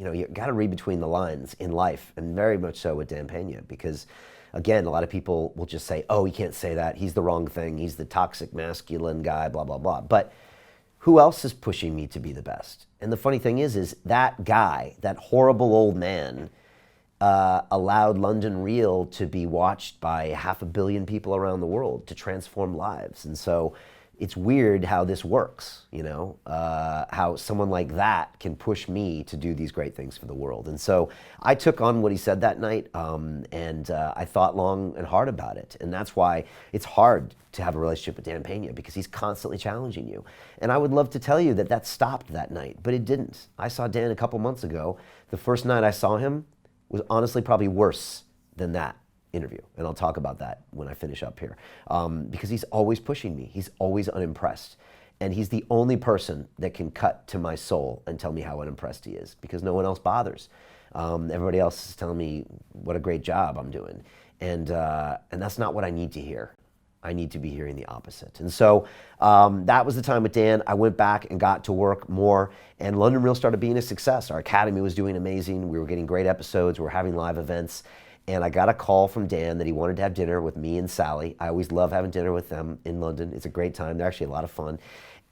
you got to read between the lines in life, and very much so with Dan Peña, because again, a lot of people will just say, oh, he can't say that, he's the wrong thing, he's the toxic masculine guy, blah, blah, blah. But who else is pushing me to be the best? And the funny thing is that guy, that horrible old man, allowed London Real to be watched by 500 million people around the world, to transform lives. And so it's weird how this works, how someone like that can push me to do these great things for the world. And so I took on what he said that night, and I thought long and hard about it. And that's why it's hard to have a relationship with Dan Peña, because he's constantly challenging you. And I would love to tell you that stopped that night, but it didn't. I saw Dan a couple months ago. The first night I saw him was honestly probably worse than that interview. And I'll talk about that when I finish up here. Because he's always pushing me. He's always unimpressed. And he's the only person that can cut to my soul and tell me how unimpressed he is, because no one else bothers. Everybody else is telling me what a great job I'm doing. And that's not what I need to hear. I need to be hearing the opposite. And so that was the time with Dan. I went back and got to work more, and London Real started being a success. Our academy was doing amazing. We were getting great episodes. We were having live events. And I got a call from Dan that he wanted to have dinner with me and Sally. I always love having dinner with them in London. It's a great time. They're actually a lot of fun.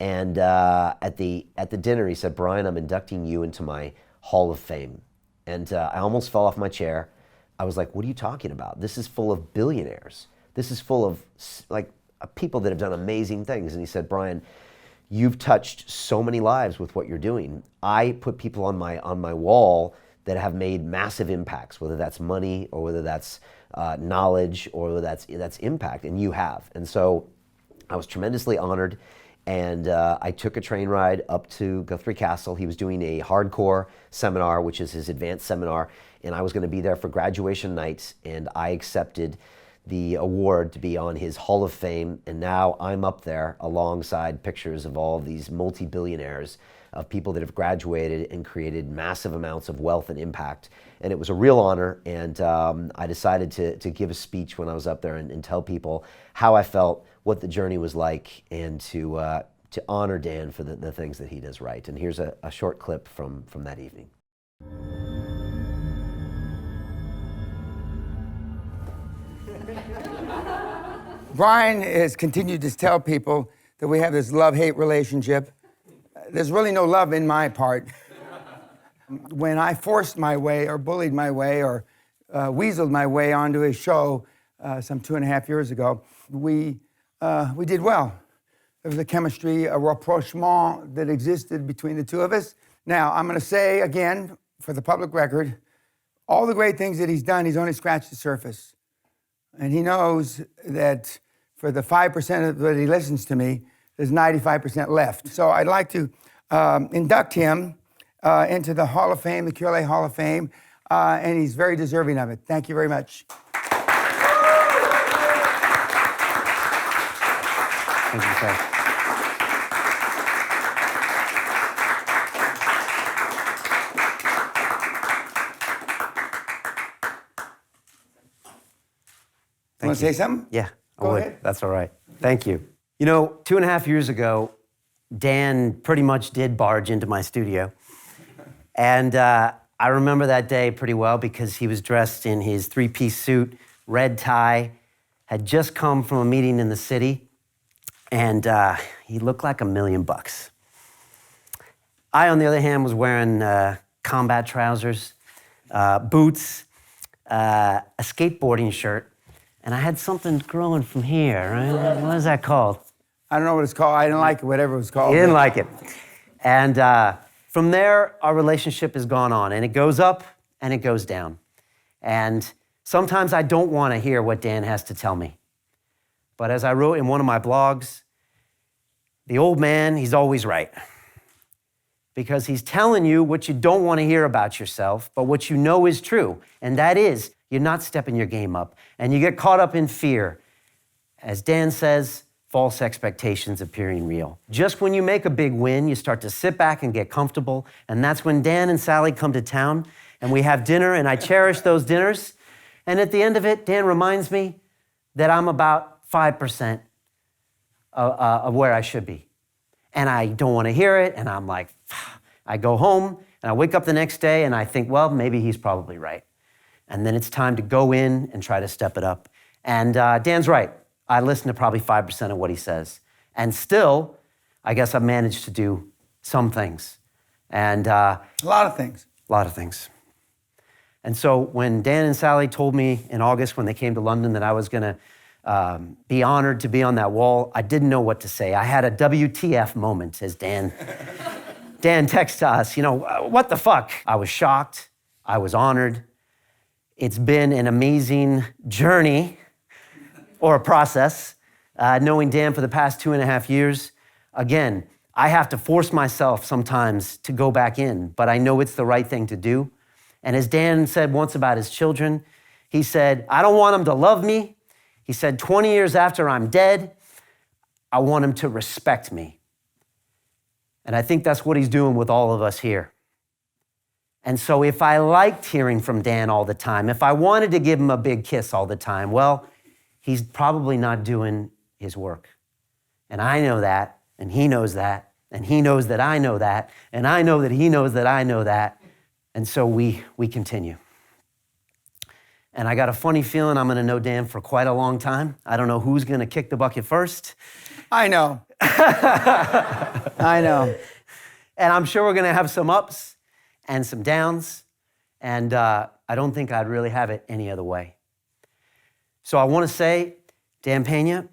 And at the dinner, he said, Brian, I'm inducting you into my Hall of Fame. And I almost fell off my chair. I was like, what are you talking about? This is full of billionaires. This is full of people that have done amazing things. And he said, Brian, you've touched so many lives with what you're doing. I put people on my wall that have made massive impacts, whether that's money or whether that's knowledge or whether that's impact, and you have. And so I was tremendously honored, and I took a train ride up to Guthrie Castle. He was doing a hardcore seminar, which is his advanced seminar, and I was going to be there for graduation night, and I accepted the award to be on his Hall of Fame, and now I'm up there alongside pictures of all of these multi-billionaires, of people that have graduated and created massive amounts of wealth and impact. And it was a real honor, and I decided to give a speech when I was up there and tell people how I felt, what the journey was like, and to honor Dan for the things that he does right. And here's a short clip from that evening. Brian has continued to tell people that we have this love-hate relationship. There's really no love in my part. When I forced my way or bullied my way or weaseled my way onto a show some 2.5 years ago, we did well. There was a chemistry, a rapprochement that existed between the two of us. Now, I'm going to say again, for the public record, all the great things that he's done, he's only scratched the surface. And he knows that for the 5% that he listens to me, there's 95% left. So I'd like to induct him into the Hall of Fame, the QLA Hall of Fame, and he's very deserving of it. Thank you very much. Thank you, sir. Want to say something? Yeah, Go ahead. That's all right. Thank you. 2.5 years ago, Dan pretty much did barge into my studio. And I remember that day pretty well because he was dressed in his three-piece suit, red tie, had just come from a meeting in the city, and he looked like $1 million. I, on the other hand, was wearing combat trousers, boots, a skateboarding shirt, and I had something growing from here, right? What is that called? I don't know what it's called. I didn't like it, whatever it was called. He didn't like it. And from there, our relationship has gone on, and it goes up and it goes down. And sometimes I don't want to hear what Dan has to tell me. But as I wrote in one of my blogs, the old man, he's always right. Because he's telling you what you don't want to hear about yourself, but what you know is true. And that is, you're not stepping your game up. And you get caught up in fear. As Dan says, false expectations appearing real. Just when you make a big win, you start to sit back and get comfortable. And that's when Dan and Sally come to town and we have dinner, and I cherish those dinners. And at the end of it, Dan reminds me that I'm about 5% of where I should be. And I don't want to hear it. And I'm like, I go home and And I wake up the next day and I think, well, maybe he's probably right. And then it's time to go in and try to step it up. And Dan's right. I listen to probably 5% of what he says. And still, I guess I've managed to do some things. And A lot of things. a lot of things. And so when Dan and Sally told me in August when they came to London that I was going to be honored to be on that wall, I didn't know what to say. I had a WTF moment, as Dan texted us, what the fuck? I was shocked. I was honored. It's been an amazing journey or a process, knowing Dan for the past 2.5 years. Again, I have to force myself sometimes to go back in, but I know it's the right thing to do. And as Dan said once about his children, he said, I don't want them to love me. He said, 20 years after I'm dead, I want them to respect me. And I think that's what he's doing with all of us here. And so if I liked hearing from Dan all the time, if I wanted to give him a big kiss all the time, well, he's probably not doing his work. And I know that, and he knows that, and he knows that I know that, and I know that he knows that I know that. And so we continue. And I got a funny feeling I'm gonna know Dan for quite a long time. I don't know who's gonna kick the bucket first. I know. I know. And I'm sure we're gonna have some ups and some downs. And I don't think I'd really have it any other way. So I wanna say, Dan Peña,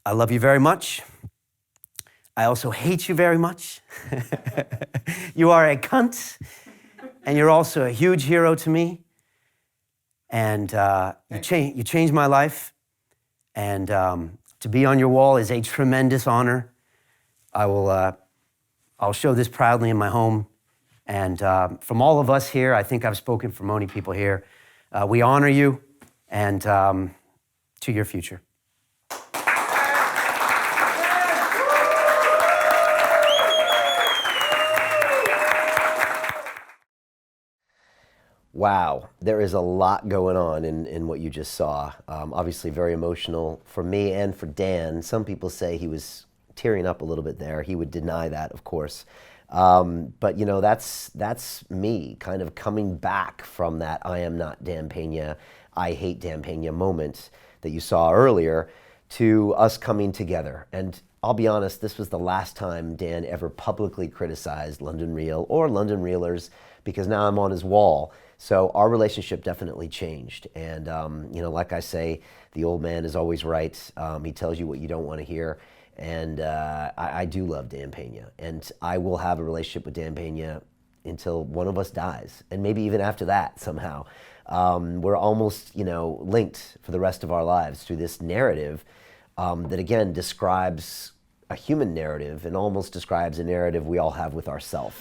I love you very much. I also hate you very much. You are a cunt, and you're also a huge hero to me. And you changed my life. And to be on your wall is a tremendous honor. I'll show this proudly in my home. And from all of us here, I think I've spoken for many people here. We honor you, and to your future. Wow, there is a lot going on in what you just saw. Obviously very emotional for me and for Dan. Some people say he was tearing up a little bit there. He would deny that, of course. But that's me kind of coming back from that I am not Dan Peña, I hate Dan Peña moment that you saw earlier to us coming together. And I'll be honest, this was the last time Dan ever publicly criticized London Real or London Reelers, because now I'm on his wall. So our relationship definitely changed. And, like I say, the old man is always right. He tells you what you don't want to hear. And I do love Dan Peña. And I will have a relationship with Dan Peña until one of us dies. And maybe even after that, somehow. We're almost, linked for the rest of our lives through this narrative that, again, describes a human narrative and almost describes a narrative we all have with ourselves.